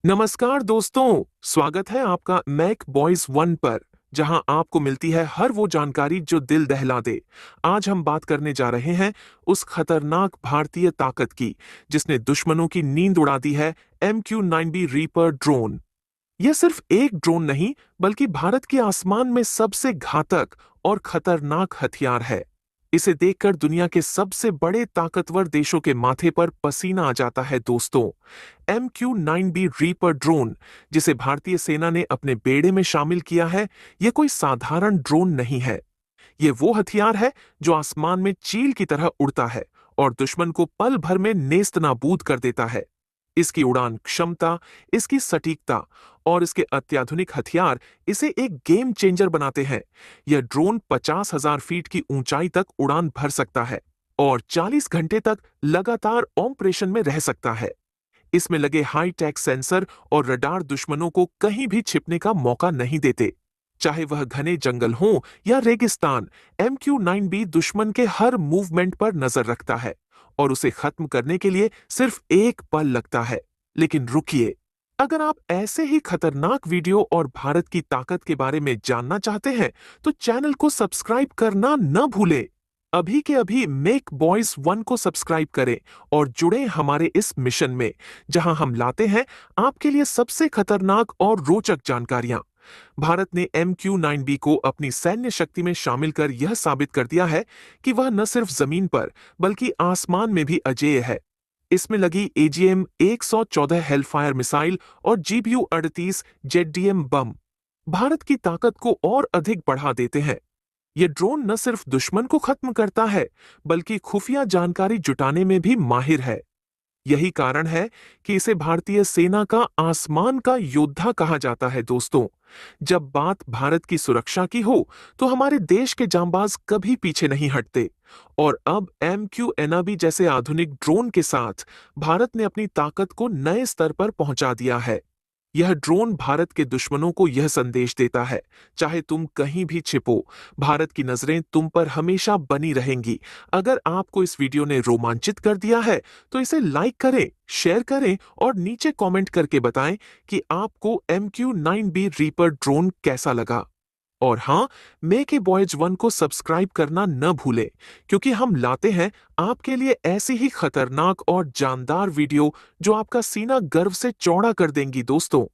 नमस्कार दोस्तों, स्वागत है आपका मैक बॉयज वन पर, जहां आपको मिलती है हर वो जानकारी जो दिल दहला दे। आज हम बात करने जा रहे हैं उस खतरनाक भारतीय ताकत की, जिसने दुश्मनों की नींद उड़ा दी है, MQ-9B रीपर ड्रोन। यह सिर्फ एक ड्रोन नहीं, बल्कि भारत के आसमान में सबसे घातक और खतरनाक हथियार है। इसे देखकर दुनिया के सबसे बड़े ताकतवर देशों के माथे पर पसीना आ जाता है दोस्तों। MQ-9B रीपर ड्रोन, जिसे भारतीय सेना ने अपने बेड़े में शामिल किया है, यह कोई साधारण ड्रोन नहीं है। ये वो हथियार है जो आसमान में चील की तरह उड़ता है और दुश्मन को पल भर में नेस्त नाबूद कर देता है। इसकी उड़ान क्षमता, इसकी सटीकता और इसके अत्याधुनिक हथियार इसे एक गेम चेंजर बनाते हैं। यह ड्रोन 50,000 फीट की ऊंचाई तक उड़ान भर सकता है और 40 घंटे तक लगातार ऑपरेशन में रह सकता है। इसमें लगे हाई टेक सेंसर और रडार दुश्मनों को कहीं भी छिपने का मौका नहीं देते। चाहे वह घने जंगल हो या रेगिस्तान, MQ-9B दुश्मन के हर मूवमेंट पर नजर रखता है और उसे खत्म करने के लिए सिर्फ एक पल लगता है। लेकिन रुकिए, अगर आप ऐसे ही खतरनाक वीडियो और भारत की ताकत के बारे में जानना चाहते हैं, तो चैनल को सब्सक्राइब करना न भूलें। अभी के अभी मेक बॉयज वन को सब्सक्राइब करें और जुड़े हमारे इस मिशन में, जहां हम लाते हैं आपके लिए सबसे खतरनाक और रोचक जानकारियां। भारत ने MQ-9B को अपनी सैन्य शक्ति में शामिल कर यह साबित कर दिया है कि वह न सिर्फ जमीन पर बल्कि आसमान में भी अजेय है। इसमें लगी AGM-114 हेलफायर मिसाइल और GBU-38 ZDM बम भारत की ताकत को और अधिक बढ़ा देते हैं। ये ड्रोन न सिर्फ दुश्मन को खत्म करता है, बल्कि खुफिया जानकारी जुटाने में भी माहिर है। यही कारण है कि इसे भारतीय सेना का आसमान का योद्धा कहा जाता है दोस्तों। जब बात भारत की सुरक्षा की हो, तो हमारे देश के जांबाज कभी पीछे नहीं हटते। और अब MQ-9B जैसे आधुनिक ड्रोन के साथ भारत ने अपनी ताकत को नए स्तर पर पहुंचा दिया है। यह ड्रोन भारत के दुश्मनों को यह संदेश देता है, चाहे तुम कहीं भी छिपो, भारत की नजरें तुम पर हमेशा बनी रहेंगी। अगर आपको इस वीडियो ने रोमांचित कर दिया है, तो इसे लाइक करें, शेयर करें और नीचे कमेंट करके बताएं कि आपको MQ-9B रीपर ड्रोन कैसा लगा। और हाँ, मेक ए बॉयज वन को सब्सक्राइब करना न भूलें, क्योंकि हम लाते हैं आपके लिए ऐसी ही खतरनाक और जानदार वीडियो जो आपका सीना गर्व से चौड़ा कर देंगी दोस्तों।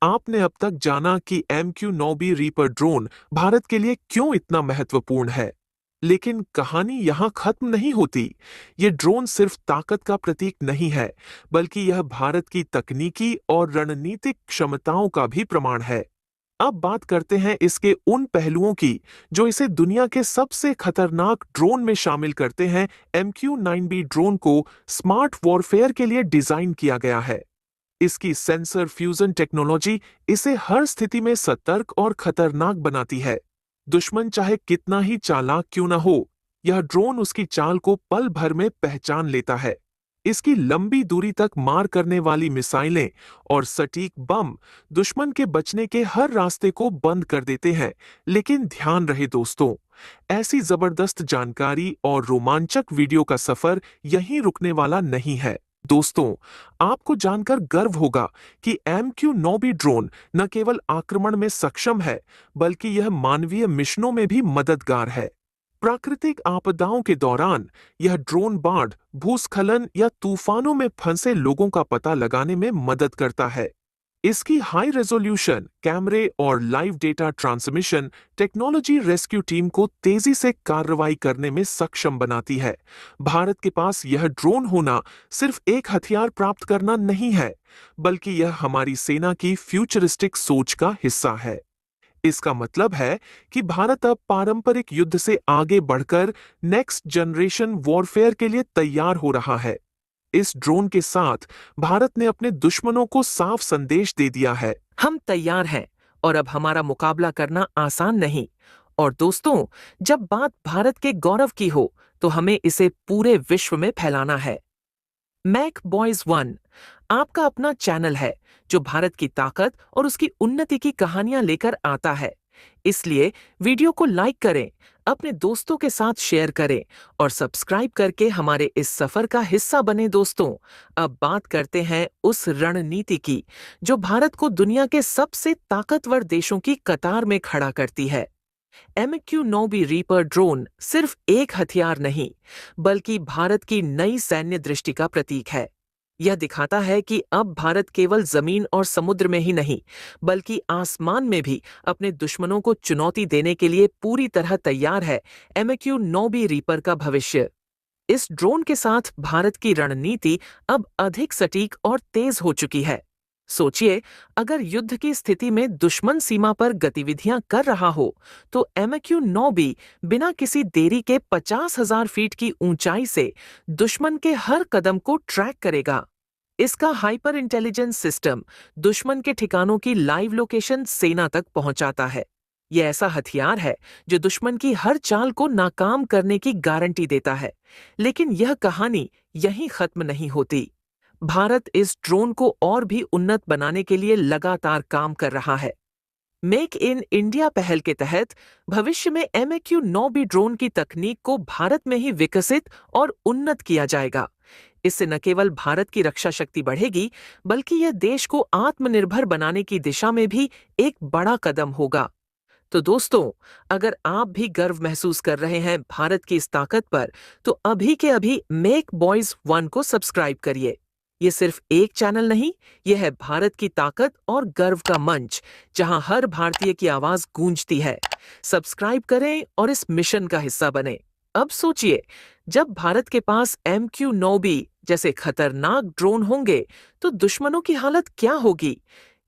आपने अब तक जाना कि MQ-9B रीपर ड्रोन भारत के लिए क्यों इतना महत्वपूर्ण है। लेकिन कहानी यहाँ खत्म नहीं होती। ये ड्रोन सिर्फ ताकत का प्रतीक नहीं है, बल्कि यह भारत की तकनीकी और रणनीतिक क्षमताओं का भी प्रमाण है। अब बात करते हैं इसके उन पहलुओं की जो इसे दुनिया के सबसे खतरनाक ड्रोन में शामिल करते हैं। MQ-9B ड्रोन को स्मार्ट वॉरफेयर के लिए डिजाइन किया गया है। इसकी सेंसर फ्यूजन टेक्नोलॉजी इसे हर स्थिति में सतर्क और खतरनाक बनाती है। दुश्मन चाहे कितना ही चालाक क्यों न हो, यह ड्रोन उसकी चाल को पल भर में पहचान लेता है। इसकी लंबी दूरी तक मार करने वाली मिसाइलें और सटीक बम दुश्मन के बचने के हर रास्ते को बंद कर देते हैं। लेकिन ध्यान रहे दोस्तों, ऐसी जबरदस्त जानकारी और रोमांचक वीडियो का सफर यहीं रुकने वाला नहीं है। दोस्तों, आपको जानकर गर्व होगा कि MQ-9B ड्रोन न केवल आक्रमण में सक्षम है, बल्कि यह मानवीय मिशनों में भी मददगार है। प्राकृतिक आपदाओं के दौरान यह ड्रोन बाढ़, भूस्खलन या तूफानों में फंसे लोगों का पता लगाने में मदद करता है। इसकी हाई रेजोल्यूशन कैमरे और live data transmission technology rescue team को तेजी से कार्रवाई करने में सक्षम बनाती है। भारत के पास यह ड्रोन होना सिर्फ एक हथियार प्राप्त करना नहीं है, बल्कि यह हमारी सेना की फ्यूचरिस्टिक सोच का हिस्सा है। इसका मतलब है कि भारत अब पारंपरिक युद्ध से आगे बढ़कर नेक्स्ट जनरेशन वॉरफेयर के लिए तैयार हो रहा है। इस ड्रोन के साथ भारत ने अपने दुश्मनों को साफ संदेश दे दिया है, हम तैयार हैं और अब हमारा मुकाबला करना आसान नहीं। और दोस्तों, जब बात भारत के गौरव की हो, तो हमें इसे पूरे विश्व में फैलाना है। मैक बॉयज वन आपका अपना चैनल है जो भारत की ताकत और उसकी उन्नति की कहानियां लेकर आता है। इसलिए वीडियो को लाइक करें, अपने दोस्तों के साथ शेयर करें और सब्सक्राइब करके हमारे इस सफर का हिस्सा बने। दोस्तों, अब बात करते हैं उस रणनीति की जो भारत को दुनिया के सबसे ताकतवर देशों की कतार में खड़ा करती है। MQ-9B रीपर ड्रोन सिर्फ एक हथियार नहीं, बल्कि भारत की नई सैन्य दृष्टि का प्रतीक है। यह दिखाता है कि अब भारत केवल जमीन और समुद्र में ही नहीं, बल्कि आसमान में भी अपने दुश्मनों को चुनौती देने के लिए पूरी तरह तैयार है। MQ-9B रीपर का भविष्य। इस ड्रोन के साथ भारत की रणनीति अब अधिक सटीक और तेज हो चुकी है। सोचिए, अगर युद्ध की स्थिति में दुश्मन सीमा पर गतिविधियां कर रहा हो, तो MQ-9B बिना किसी देरी के 50,000 फीट की ऊंचाई से दुश्मन के हर कदम को ट्रैक करेगा। इसका हाइपर इंटेलिजेंस सिस्टम दुश्मन के ठिकानों की लाइव लोकेशन सेना तक पहुंचाता है। यह ऐसा हथियार है जो दुश्मन की हर चाल को नाकाम करने की गारंटी देता है। लेकिन यह कहानी यहीं खत्म नहीं होती। भारत इस ड्रोन को और भी उन्नत बनाने के लिए लगातार काम कर रहा है। मेक इन इंडिया पहल के तहत भविष्य में MQ-9B ड्रोन की तकनीक को भारत में ही विकसित और उन्नत किया जाएगा। इससे न केवल भारत की रक्षा शक्ति बढ़ेगी, बल्कि यह देश को आत्मनिर्भर बनाने की दिशा में भी एक बड़ा कदम होगा। तो दोस्तों, अगर आप भी गर्व महसूस कर रहे हैं भारत की इस ताकत पर, तो अभी के अभी मेक बॉयज 1 को सब्सक्राइब करिए। ये सिर्फ एक चैनल नहीं, यह है भारत की ताकत और गर्व का मंच, जहां हर भारतीय की आवाज गूंजती है। सब्सक्राइब करें और इस मिशन का हिस्सा बने। अब सोचिए, जब भारत के पास MQ-9B जैसे खतरनाक ड्रोन होंगे, तो दुश्मनों की हालत क्या होगी?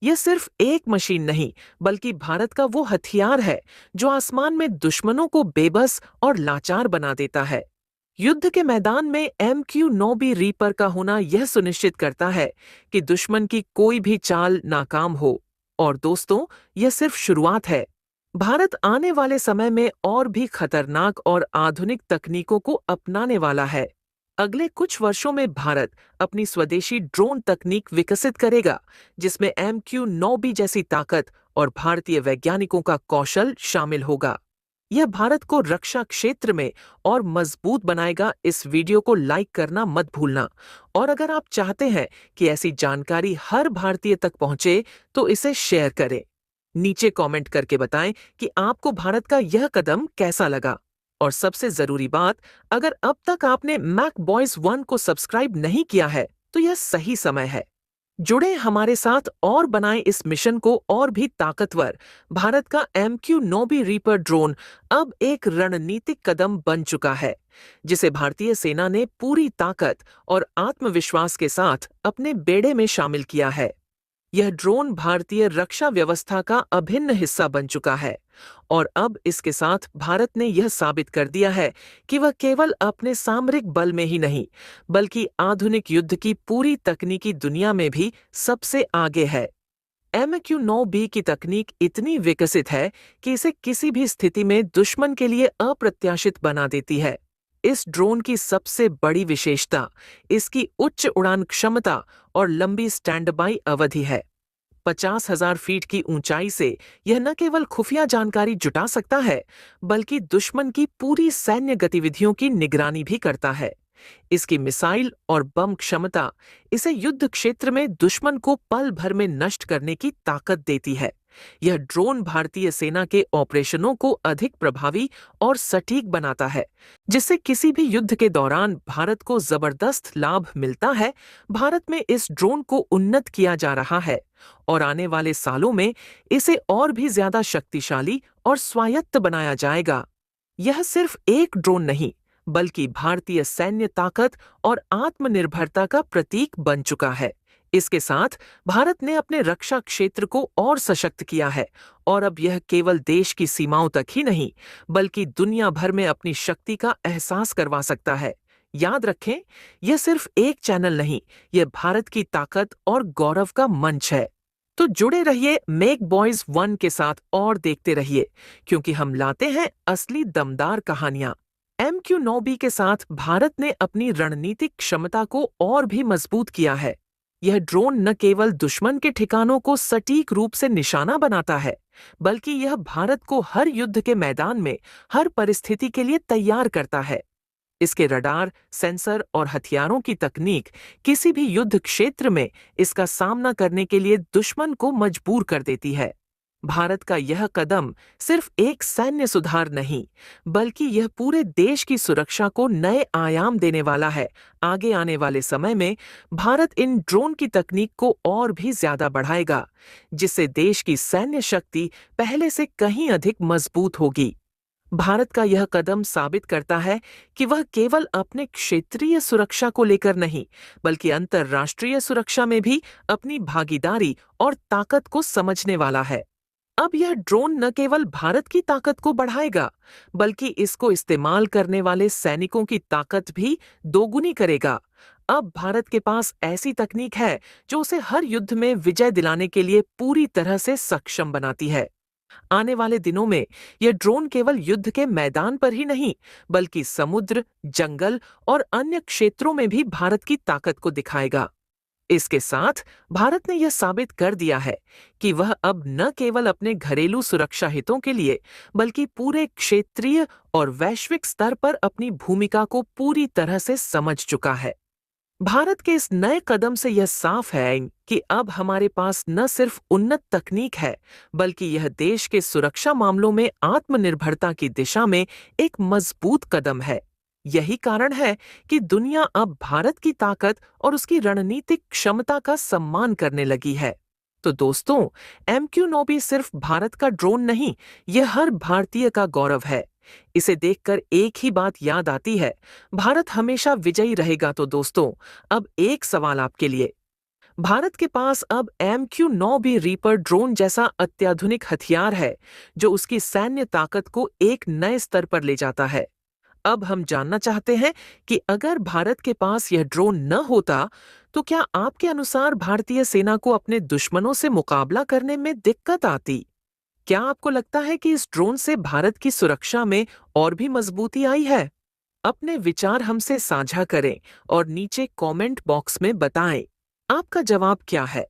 यह सिर्फ एक मशीन नहीं, बल्कि भारत का वो हथियार है जो आसमान में दुश्मनों को बेबस और लाचार बना देता है। युद्ध के मैदान में MQ-9B रीपर का होना यह सुनिश्चित करता है कि दुश्मन की कोई भी चाल नाकाम हो। और दोस्तों, यह सिर्फ शुरुआत है। भारत आने वाले समय में और भी खतरनाक और आधुनिक तकनीकों को अपनाने वाला है। अगले कुछ वर्षों में भारत अपनी स्वदेशी ड्रोन तकनीक विकसित करेगा, जिसमें MQ-9B जैसी ताकत और भारतीय वैज्ञानिकों का कौशल शामिल होगा। यह भारत को रक्षा क्षेत्र में और मजबूत बनाएगा। इस वीडियो को लाइक करना मत भूलना, और अगर आप चाहते हैं कि ऐसी जानकारी हर भारतीय तक पहुंचे, तो इसे शेयर करें। नीचे कमेंट करके बताएं कि आपको भारत का यह कदम कैसा लगा। और सबसे जरूरी बात, अगर अब तक आपने मैक बॉयज 1 को सब्सक्राइब नहीं किया है, तो यह सही समय है। जुड़े हमारे साथ और बनाएं इस मिशन को और भी ताकतवर। भारत का MQ-9B रीपर ड्रोन अब एक रणनीतिक कदम बन चुका है, जिसे भारतीय सेना ने पूरी ताकत और आत्मविश्वास के साथ अपने बेड़े में शामिल किया है। यह ड्रोन भारतीय रक्षा व्यवस्था का अभिन्न हिस्सा बन चुका है, और अब इसके साथ भारत ने यह साबित कर दिया है कि वह केवल अपने सामरिक बल में ही नहीं, बल्कि आधुनिक युद्ध की पूरी तकनीकी दुनिया में भी सबसे आगे है। MQ-9B की तकनीक इतनी विकसित है कि इसे किसी भी स्थिति में दुश्मन के लिए अप्रत्याशित बना देती है। इस ड्रोन की सबसे बड़ी विशेषता इसकी उच्च उड़ान क्षमता और लंबी स्टैंड बाई अवधि है। 50,000 फीट की ऊंचाई से यह न केवल खुफिया जानकारी जुटा सकता है, बल्कि दुश्मन की पूरी सैन्य गतिविधियों की निगरानी भी करता है। इसकी मिसाइल और बम क्षमता इसे युद्ध क्षेत्र में दुश्मन को पल भर में नष्ट करने की ताकत देती है। यह ड्रोन भारतीय सेना के ऑपरेशनों को अधिक प्रभावी और सटीक बनाता है, जिससे किसी भी युद्ध के दौरान भारत को जबरदस्त लाभ मिलता है। भारत में इस ड्रोन को उन्नत किया जा रहा है, और आने वाले सालों में इसे और भी ज्यादा शक्तिशाली और स्वायत्त बनाया जाएगा। यह सिर्फ एक ड्रोन नहीं, बल्कि भारतीय सैन्य ताकत और आत्मनिर्भरता का प्रतीक बन चुका है। इसके साथ भारत ने अपने रक्षा क्षेत्र को और सशक्त किया है, और अब यह केवल देश की सीमाओं तक ही नहीं, बल्कि दुनिया भर में अपनी शक्ति का एहसास करवा सकता है। याद रखें, यह सिर्फ एक चैनल नहीं, यह भारत की ताकत और गौरव का मंच है। तो जुड़े रहिए मेक बॉयज 1 के साथ और देखते रहिए, क्योंकि हम लाते हैं असली दमदार कहानियां। MQ-9B के साथ भारत ने अपनी रणनीतिक क्षमता को और भी मजबूत किया है। यह ड्रोन न केवल दुश्मन के ठिकानों को सटीक रूप से निशाना बनाता है, बल्कि यह भारत को हर युद्ध के मैदान में हर परिस्थिति के लिए तैयार करता है। इसके रडार, सेंसर और हथियारों की तकनीक किसी भी युद्ध क्षेत्र में इसका सामना करने के लिए दुश्मन को मजबूर कर देती है। भारत का यह कदम सिर्फ एक सैन्य सुधार नहीं, बल्कि यह पूरे देश की सुरक्षा को नए आयाम देने वाला है। आगे आने वाले समय में भारत इन ड्रोन की तकनीक को और भी ज्यादा बढ़ाएगा, जिससे देश की सैन्य शक्ति पहले से कहीं अधिक मजबूत होगी। भारत का यह कदम साबित करता है कि वह केवल अपने क्षेत्रीय सुरक्षा को लेकर नहीं, बल्कि अंतर्राष्ट्रीय सुरक्षा में भी अपनी भागीदारी और ताकत को समझने वाला है। अब यह ड्रोन न केवल भारत की ताकत को बढ़ाएगा, बल्कि इसको इस्तेमाल करने वाले सैनिकों की ताकत भी दोगुनी करेगा। अब भारत के पास ऐसी तकनीक है जो उसे हर युद्ध में विजय दिलाने के लिए पूरी तरह से सक्षम बनाती है। आने वाले दिनों में यह ड्रोन केवल युद्ध के मैदान पर ही नहीं, बल्कि समुद्र, जंगल और अन्य क्षेत्रों में भी भारत की ताकत को दिखाएगा। इसके साथ भारत ने यह साबित कर दिया है कि वह अब न केवल अपने घरेलू सुरक्षा हितों के लिए, बल्कि पूरे क्षेत्रीय और वैश्विक स्तर पर अपनी भूमिका को पूरी तरह से समझ चुका है। भारत के इस नए कदम से यह साफ है कि अब हमारे पास न सिर्फ उन्नत तकनीक है, बल्कि यह देश के सुरक्षा मामलों में आत्मनिर्भरता की दिशा में एक मजबूत कदम है। यही कारण है कि दुनिया अब भारत की ताकत और उसकी रणनीतिक क्षमता का सम्मान करने लगी है। तो दोस्तों, MQ-9B सिर्फ भारत का ड्रोन नहीं, यह हर भारतीय का गौरव है। इसे देखकर एक ही बात याद आती है, भारत हमेशा विजयी रहेगा। तो दोस्तों, अब एक सवाल आपके लिए। भारत के पास अब MQ-9B रीपर ड्रोन जैसा अत्याधुनिक हथियार है, जो उसकी सैन्य ताकत को एक नए स्तर पर ले जाता है। अब हम जानना चाहते हैं कि अगर भारत के पास यह ड्रोन न होता, तो क्या आपके अनुसार भारतीय सेना को अपने दुश्मनों से मुकाबला करने में दिक्कत आती? क्या आपको लगता है कि इस ड्रोन से भारत की सुरक्षा में और भी मजबूती आई है? अपने विचार हमसे साझा करें और नीचे कमेंट बॉक्स में बताएं। आपका जवाब क्या है?